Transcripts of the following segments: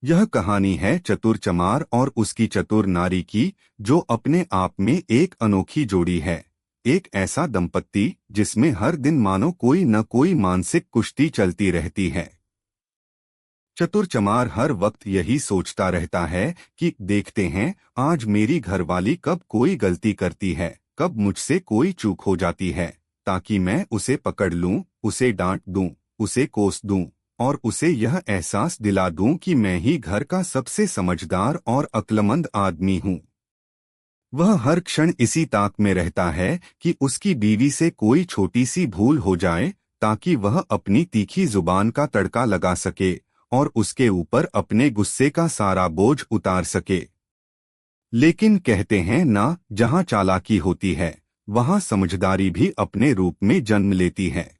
यह कहानी है चतुर चमार और उसकी चतुर नारी की, जो अपने आप में एक अनोखी जोड़ी है। एक ऐसा दंपत्ति जिसमें हर दिन मानो कोई न कोई मानसिक कुश्ती चलती रहती है। चतुर चमार हर वक्त यही सोचता रहता है कि देखते हैं आज मेरी घरवाली कब कोई गलती करती है, कब मुझसे कोई चूक हो जाती है, ताकि मैं उसे पकड़ लूं, उसे डांट दूं, उसे कोस दूं और उसे यह एहसास दिला दूं कि मैं ही घर का सबसे समझदार और अक्लमंद आदमी हूं। वह हर क्षण इसी ताक में रहता है कि उसकी बीवी से कोई छोटी सी भूल हो जाए, ताकि वह अपनी तीखी जुबान का तड़का लगा सके और उसके ऊपर अपने गुस्से का सारा बोझ उतार सके। लेकिन कहते हैं ना, जहां चालाकी होती है वहां समझदारी भी अपने रूप में जन्म लेती है।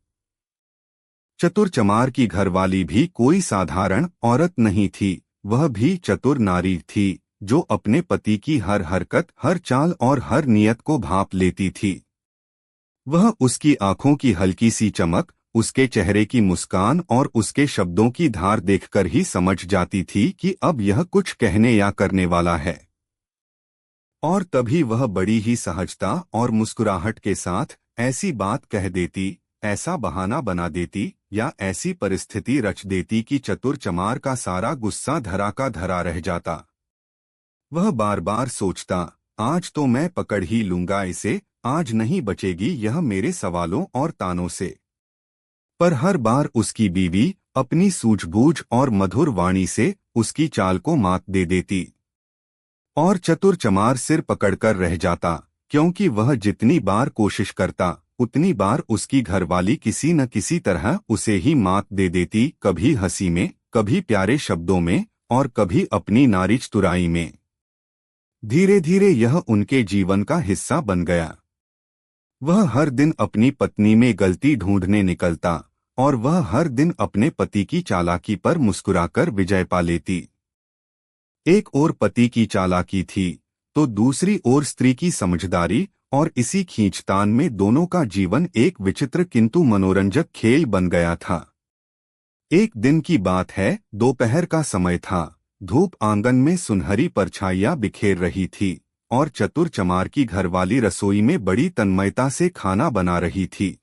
चतुर चमार की घरवाली भी कोई साधारण औरत नहीं थी, वह भी चतुर नारी थी, जो अपने पति की हर हरकत, हर चाल और हर नियत को भांप लेती थी। वह उसकी आंखों की हल्की सी चमक, उसके चेहरे की मुस्कान और उसके शब्दों की धार देखकर ही समझ जाती थी कि अब यह कुछ कहने या करने वाला है। और तभी वह बड़ी ही सहजता और मुस्कुराहट के साथ ऐसी बात कह देती, ऐसा बहाना बना देती या ऐसी परिस्थिति रच देती कि चतुर चमार का सारा गुस्सा धरा का धरा रह जाता। वह बार बार सोचता, आज तो मैं पकड़ ही लूंगा इसे, आज नहीं बचेगी यह मेरे सवालों और तानों से। पर हर बार उसकी बीवी अपनी सूझबूझ और मधुर वाणी से उसकी चाल को मात दे देती और चतुर चमार सिर पकड़कर रह जाता, क्योंकि वह जितनी बार कोशिश करता उतनी बार उसकी घरवाली किसी न किसी तरह उसे ही मात दे देती, कभी हंसी में, कभी प्यारे शब्दों में और कभी अपनी नारी चतुराई में। धीरे धीरे यह उनके जीवन का हिस्सा बन गया। वह हर दिन अपनी पत्नी में गलती ढूंढने निकलता और वह हर दिन अपने पति की चालाकी पर मुस्कुराकर विजय पा लेती। एक ओर पति की चालाकी थी तो दूसरी ओर स्त्री की समझदारी, और इसी खींचतान में दोनों का जीवन एक विचित्र किंतु मनोरंजक खेल बन गया था। एक दिन की बात है, दोपहर का समय था। धूप आंगन में सुनहरी परछाइयां बिखेर रही थी और चतुर चमार की घरवाली रसोई में बड़ी तन्मयता से खाना बना रही थी।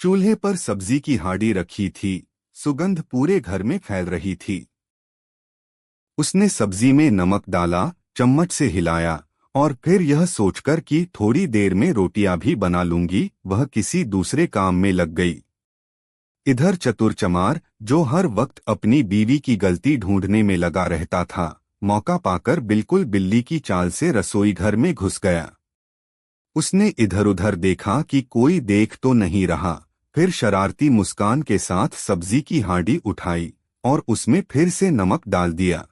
चूल्हे पर सब्जी की हांडी रखी थी, सुगंध पूरे घर में फैल रही थी। उसने सब्जी में नमक डाला, चम्मच से हिलाया और फिर यह सोचकर कि थोड़ी देर में रोटियां भी बना लूंगी, वह किसी दूसरे काम में लग गई। इधर चतुर चमार, जो हर वक्त अपनी बीवी की गलती ढूंढने में लगा रहता था, मौका पाकर बिल्कुल बिल्ली की चाल से रसोई घर में घुस गया। उसने इधर उधर देखा कि कोई देख तो नहीं रहा, फिर शरारती मुस्कान के साथ सब्जी की हांडी उठाई और उसमें फिर से नमक डाल दिया।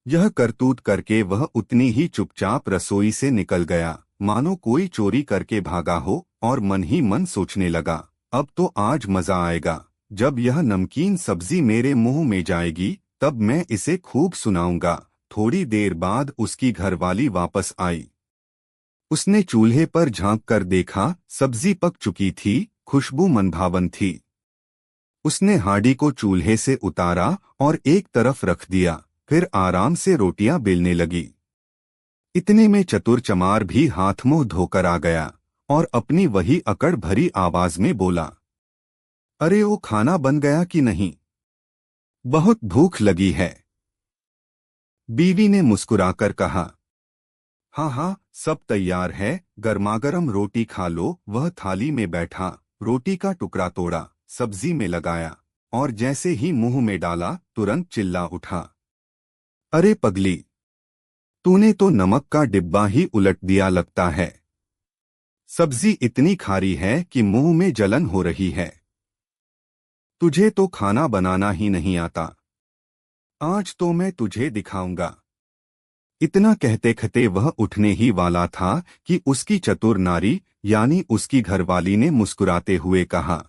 यह करतूत करके वह उतनी ही चुपचाप रसोई से निकल गया, मानो कोई चोरी करके भागा हो, और मन ही मन सोचने लगा, अब तो आज मजा आएगा, जब यह नमकीन सब्जी मेरे मुंह में जाएगी तब मैं इसे खूब सुनाऊंगा। थोड़ी देर बाद उसकी घरवाली वापस आई। उसने चूल्हे पर झांक कर देखा, सब्जी पक चुकी थी, खुशबू मनभावन थी। उसने हांडी को चूल्हे से उतारा और एक तरफ रख दिया, फिर आराम से रोटियां बेलने लगी। इतने में चतुर चमार भी हाथ मुंह धोकर आ गया और अपनी वही अकड़ भरी आवाज में बोला, अरे वो खाना बन गया कि नहीं? बहुत भूख लगी है। बीवी ने मुस्कुराकर कहा, हाँ हाँ, सब तैयार है, गर्मागर्म रोटी खा लो। वह थाली में बैठा, रोटी का टुकड़ा तोड़ा, सब्जी में लगाया और जैसे ही मुंह में डाला तुरंत चिल्ला उठा, अरे पगली, तूने तो नमक का डिब्बा ही उलट दिया लगता है। सब्जी इतनी खारी है कि मुंह में जलन हो रही है। तुझे तो खाना बनाना ही नहीं आता। आज तो मैं तुझे दिखाऊंगा। इतना कहते कहते वह उठने ही वाला था कि उसकी चतुर नारी यानी उसकी घरवाली ने मुस्कुराते हुए कहा,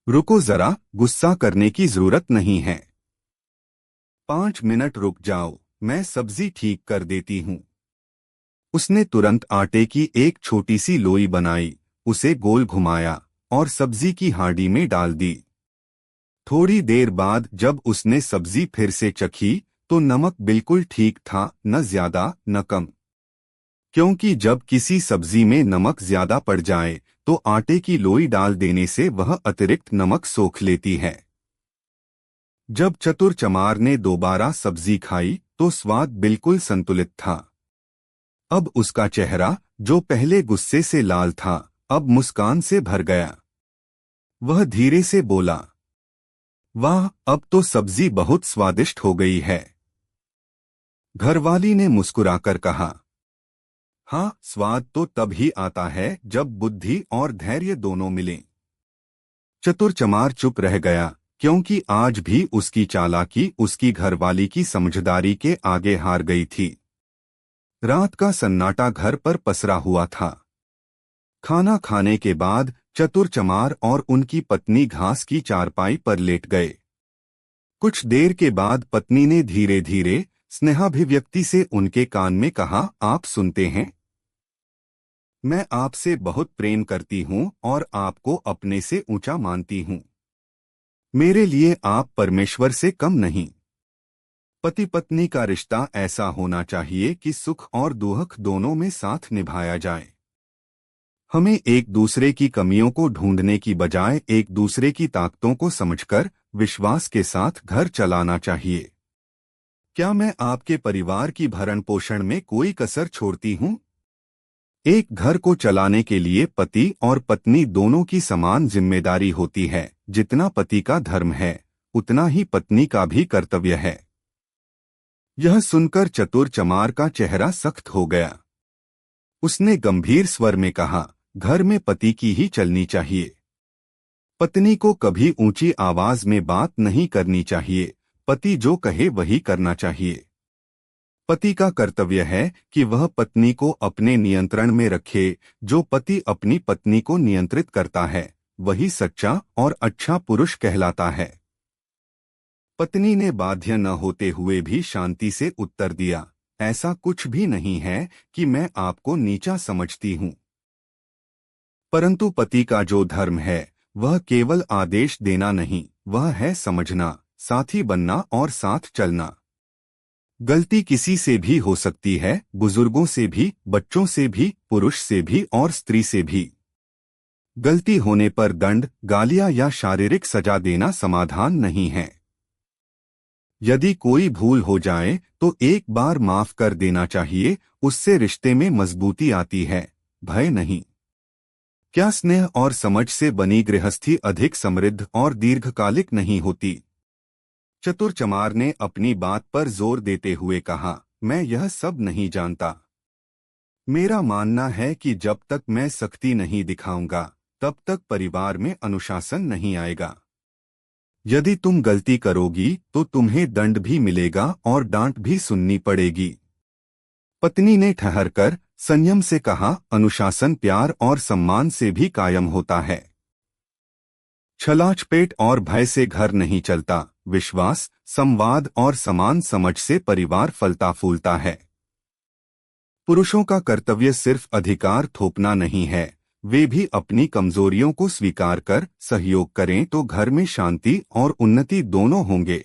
रुको जरा, गुस्सा करने की जरूरत नहीं है। 5 मिनट रुक जाओ, मैं सब्जी ठीक कर देती हूँ। उसने तुरंत आटे की एक छोटी सी लोई बनाई, उसे गोल घुमाया और सब्जी की हांडी में डाल दी। थोड़ी देर बाद जब उसने सब्जी फिर से चखी तो नमक बिल्कुल ठीक था, न ज्यादा न कम। क्योंकि जब किसी सब्जी में नमक ज्यादा पड़ जाए तो आटे की लोई डाल देने से वह अतिरिक्त नमक सोख लेती है। जब चतुर चमार ने दोबारा सब्जी खाई तो स्वाद बिल्कुल संतुलित था। अब उसका चेहरा, जो पहले गुस्से से लाल था, अब मुस्कान से भर गया। वह धीरे से बोला, वाह, अब तो सब्जी बहुत स्वादिष्ट हो गई है। घरवाली ने मुस्कुराकर कहा, हाँ, स्वाद तो तब ही आता है जब बुद्धि और धैर्य दोनों मिलें। चतुर चमार चुप रह गया, क्योंकि आज भी उसकी चालाकी उसकी घरवाली की समझदारी के आगे हार गई थी। रात का सन्नाटा घर पर पसरा हुआ था। खाना खाने के बाद चतुर चमार और उनकी पत्नी घास की चारपाई पर लेट गए। कुछ देर के बाद पत्नी ने धीरे धीरे स्नेहाभिव्यक्ति से उनके कान में कहा, आप सुनते हैं? मैं आपसे बहुत प्रेम करती हूँ और आपको अपने से ऊंचा मानती हूँ। मेरे लिए आप परमेश्वर से कम नहीं। पति पत्नी का रिश्ता ऐसा होना चाहिए कि सुख और दुख दोनों में साथ निभाया जाए। हमें एक दूसरे की कमियों को ढूंढने की बजाय एक दूसरे की ताकतों को समझकर विश्वास के साथ घर चलाना चाहिए। क्या मैं आपके परिवार की भरण पोषण में कोई कसर छोड़ती हूँ? एक घर को चलाने के लिए पति और पत्नी दोनों की समान जिम्मेदारी होती है। जितना पति का धर्म है, उतना ही पत्नी का भी कर्तव्य है। यह सुनकर चतुर चमार का चेहरा सख्त हो गया। उसने गंभीर स्वर में कहा, घर में पति की ही चलनी चाहिए। पत्नी को कभी ऊंची आवाज में बात नहीं करनी चाहिए। पति जो कहे वही करना चाहिए। पति का कर्तव्य है कि वह पत्नी को अपने नियंत्रण में रखे। जो पति अपनी पत्नी को नियंत्रित करता है, वही सच्चा और अच्छा पुरुष कहलाता है। पत्नी ने बाध्य न होते हुए भी शांति से उत्तर दिया, ऐसा कुछ भी नहीं है कि मैं आपको नीचा समझती हूँ। परंतु पति का जो धर्म है वह केवल आदेश देना नहीं, वह है समझना, साथी बनना और साथ चलना। गलती किसी से भी हो सकती है, बुजुर्गों से भी, बच्चों से भी, पुरुष से भी और स्त्री से भी। गलती होने पर दंड, गालियां या शारीरिक सजा देना समाधान नहीं है। यदि कोई भूल हो जाए तो एक बार माफ कर देना चाहिए। उससे रिश्ते में मजबूती आती है, भय नहीं। क्या स्नेह और समझ से बनी गृहस्थी अधिक समृद्ध और दीर्घकालिक नहीं होती? चतुर चमार ने अपनी बात पर जोर देते हुए कहा, मैं यह सब नहीं जानता। मेरा मानना है कि जब तक मैं सख्ती नहीं दिखाऊंगा, तब तक परिवार में अनुशासन नहीं आएगा। यदि तुम गलती करोगी तो तुम्हें दंड भी मिलेगा और डांट भी सुननी पड़ेगी। पत्नी ने ठहरकर संयम से कहा, अनुशासन प्यार और सम्मान से भी कायम होता है। छलाछपेट और भय से घर नहीं चलता। विश्वास, संवाद और समान समझ से परिवार फलता फूलता है। पुरुषों का कर्तव्य सिर्फ अधिकार थोपना नहीं है, वे भी अपनी कमजोरियों को स्वीकार कर सहयोग करें तो घर में शांति और उन्नति दोनों होंगे।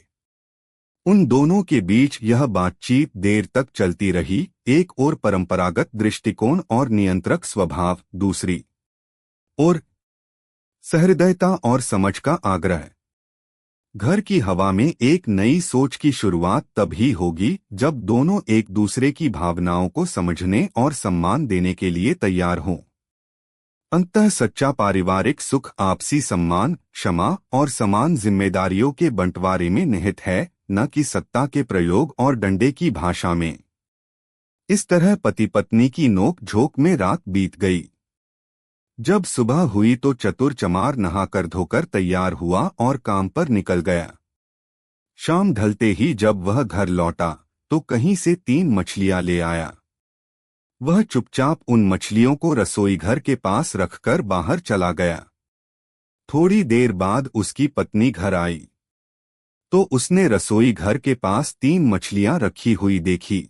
उन दोनों के बीच यह बातचीत देर तक चलती रही। एक ओर परंपरागत दृष्टिकोण और नियंत्रक स्वभाव, दूसरी ओर सहृदयता और समझ का आग्रह। घर की हवा में एक नई सोच की शुरुआत तभी होगी जब दोनों एक दूसरे की भावनाओं को समझने और सम्मान देने के लिए तैयार हों। अंततः सच्चा पारिवारिक सुख आपसी सम्मान, क्षमा और समान जिम्मेदारियों के बंटवारे में निहित है, न कि सत्ता के प्रयोग और डंडे की भाषा में। इस तरह पति पत्नी की नोक झोंक में रात बीत गई। जब सुबह हुई तो चतुर चमार नहाकर धोकर तैयार हुआ और काम पर निकल गया। शाम ढलते ही जब वह घर लौटा तो कहीं से 3 मछलियां ले आया। वह चुपचाप उन मछलियों को रसोई घर के पास रखकर बाहर चला गया। थोड़ी देर बाद उसकी पत्नी घर आई तो उसने रसोई घर के पास 3 मछलियां रखी हुई देखी।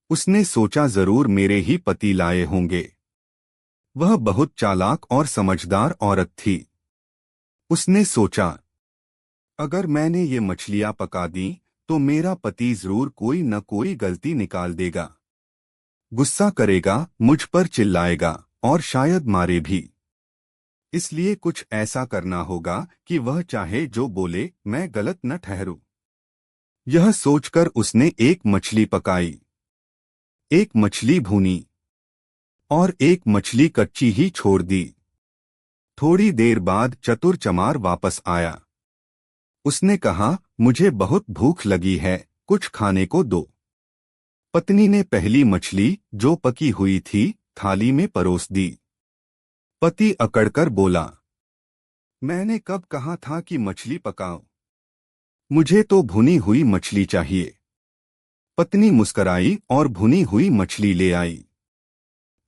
उसने सोचा, जरूर मेरे ही पति लाए होंगे। वह बहुत चालाक और समझदार औरत थी। उसने सोचा, अगर मैंने ये मछलियां पका दी तो मेरा पति जरूर कोई न कोई गलती निकाल देगा, गुस्सा करेगा, मुझ पर चिल्लाएगा और शायद मारे भी। इसलिए कुछ ऐसा करना होगा कि वह चाहे जो बोले मैं गलत न ठहरूं। यह सोचकर उसने एक मछली पकाई, एक मछली भूनी और एक मछली कच्ची ही छोड़ दी। थोड़ी देर बाद चतुर चमार वापस आया। उसने कहा, मुझे बहुत भूख लगी है, कुछ खाने को दो। पत्नी ने पहली मछली जो पकी हुई थी थाली में परोस दी। पति अकड़कर बोला, मैंने कब कहा था कि मछली पकाओ? मुझे तो भुनी हुई मछली चाहिए। पत्नी मुस्कराई और भुनी हुई मछली ले आई।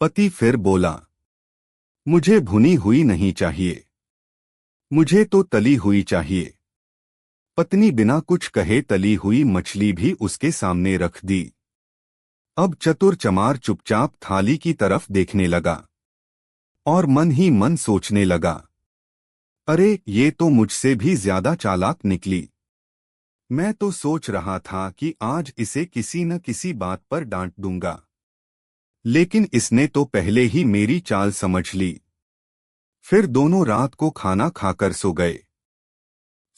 पति फिर बोला, मुझे भुनी हुई नहीं चाहिए, मुझे तो तली हुई चाहिए। पत्नी बिना कुछ कहे तली हुई मछली भी उसके सामने रख दी। अब चतुर चमार चुपचाप थाली की तरफ देखने लगा और मन ही मन सोचने लगा, अरे ये तो मुझसे भी ज्यादा चालाक निकली। मैं तो सोच रहा था कि आज इसे किसी न किसी बात पर डांट दूंगा, लेकिन इसने तो पहले ही मेरी चाल समझ ली। फिर दोनों रात को खाना खाकर सो गए।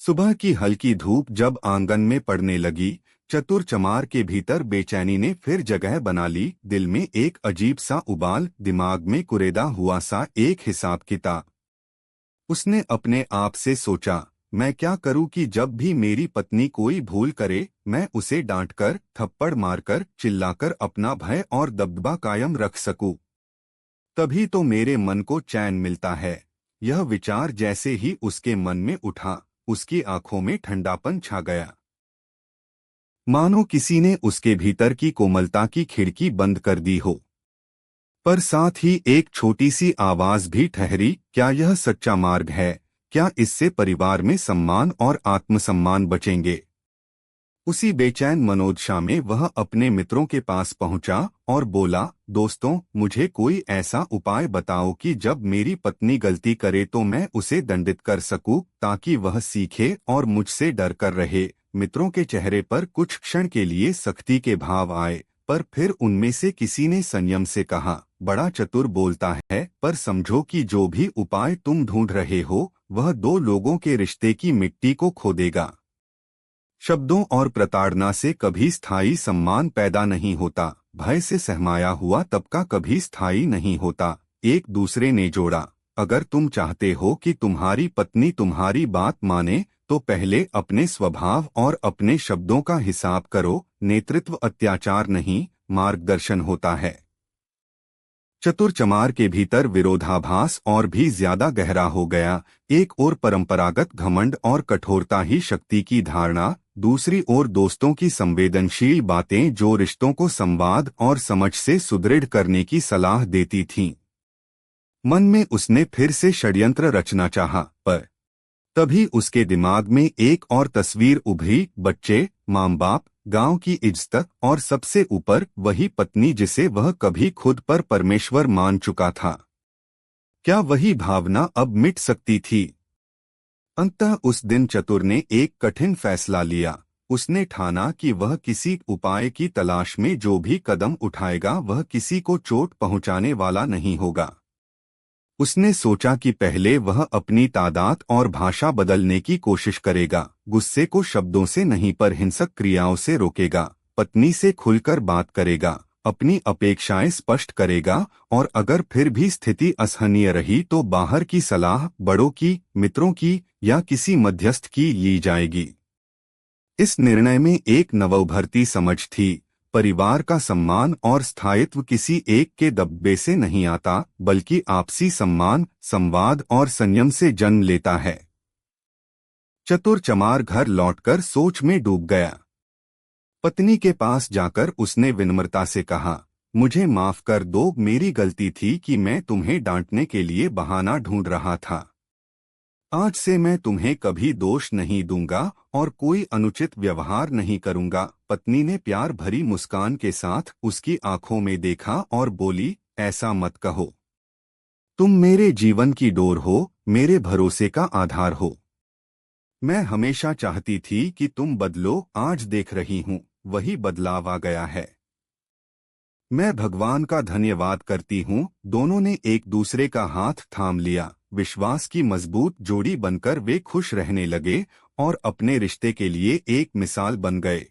सुबह की हल्की धूप जब आंगन में पड़ने लगी, चतुर चमार के भीतर बेचैनी ने फिर जगह बना ली। दिल में एक अजीब सा उबाल, दिमाग में कुरेदा हुआ सा एक हिसाब किताब। उसने अपने आप से सोचा, मैं क्या करूं कि जब भी मेरी पत्नी कोई भूल करे मैं उसे डांटकर, थप्पड़ मारकर, चिल्लाकर अपना भय और दबदबा कायम रख सकूं। तभी तो मेरे मन को चैन मिलता है। यह विचार जैसे ही उसके मन में उठा, उसकी आंखों में ठंडापन छा गया, मानो किसी ने उसके भीतर की कोमलता की खिड़की बंद कर दी हो। पर साथ ही एक छोटी सी आवाज भी ठहरी, क्या यह सच्चा मार्ग है? क्या इससे परिवार में सम्मान और आत्मसम्मान बचेंगे? उसी बेचैन मनोदशा में वह अपने मित्रों के पास पहुंचा और बोला, दोस्तों, मुझे कोई ऐसा उपाय बताओ कि जब मेरी पत्नी गलती करे तो मैं उसे दंडित कर सकूं, ताकि वह सीखे और मुझसे डर कर रहे। मित्रों के चेहरे पर कुछ क्षण के लिए सख्ती के भाव आए, पर फिर उनमें से किसी ने संयम से कहा, बड़ा चतुर बोलता है, पर समझो कि जो भी उपाय तुम ढूंढ रहे हो वह दो लोगों के रिश्ते की मिट्टी को खोदेगा। शब्दों और प्रताड़ना से कभी स्थायी सम्मान पैदा नहीं होता, भय से सहमाया हुआ तबका कभी स्थायी नहीं होता। एक दूसरे ने जोड़ा, अगर तुम चाहते हो कि तुम्हारी पत्नी तुम्हारी बात माने तो पहले अपने स्वभाव और अपने शब्दों का हिसाब करो। नेतृत्व अत्याचार नहीं, मार्गदर्शन होता है। चतुर चमार के भीतर विरोधाभास और भी ज्यादा गहरा हो गया। एक ओर परंपरागत घमंड और कठोरता ही शक्ति की धारणा, दूसरी ओर दोस्तों की संवेदनशील बातें जो रिश्तों को संवाद और समझ से सुदृढ़ करने की सलाह देती थीं। मन में उसने फिर से षड्यंत्र रचना चाहा, पर तभी उसके दिमाग में एक और तस्वीर उभरी, बच्चे, माँ बाप, गांव की इज्जत और सबसे ऊपर वही पत्नी जिसे वह कभी खुद पर परमेश्वर मान चुका था। क्या वही भावना अब मिट सकती थी? अंततः उस दिन चतुर ने एक कठिन फैसला लिया। उसने ठाना कि वह किसी उपाय की तलाश में जो भी कदम उठाएगा वह किसी को चोट पहुंचाने वाला नहीं होगा। उसने सोचा कि पहले वह अपनी तादाद और भाषा बदलने की कोशिश करेगा, गुस्से को शब्दों से नहीं पर हिंसक क्रियाओं से रोकेगा, पत्नी से खुलकर बात करेगा, अपनी अपेक्षाएं स्पष्ट करेगा और अगर फिर भी स्थिति असहनीय रही तो बाहर की सलाह, बड़ों की, मित्रों की या किसी मध्यस्थ की ली जाएगी। इस निर्णय में एक नवउभरती समझ थी, परिवार का सम्मान और स्थायित्व किसी एक के दबदबे से नहीं आता, बल्कि आपसी सम्मान, संवाद और संयम से जन्म लेता है। चतुर चमार घर लौटकर सोच में डूब गया। पत्नी के पास जाकर उसने विनम्रता से कहा, मुझे माफ कर दो, मेरी गलती थी कि मैं तुम्हें डांटने के लिए बहाना ढूंढ रहा था। आज से मैं तुम्हें कभी दोष नहीं दूंगा और कोई अनुचित व्यवहार नहीं करूंगा। पत्नी ने प्यार भरी मुस्कान के साथ उसकी आंखों में देखा और बोली, ऐसा मत कहो, तुम मेरे जीवन की डोर हो, मेरे भरोसे का आधार हो। मैं हमेशा चाहती थी कि तुम बदलो, आज देख रही हूँ वही बदलाव आ गया है। मैं भगवान का धन्यवाद करती हूँ। दोनों ने एक दूसरे का हाथ थाम लिया। विश्वास की मजबूत जोड़ी बनकर वे खुश रहने लगे और अपने रिश्ते के लिए एक मिसाल बन गए।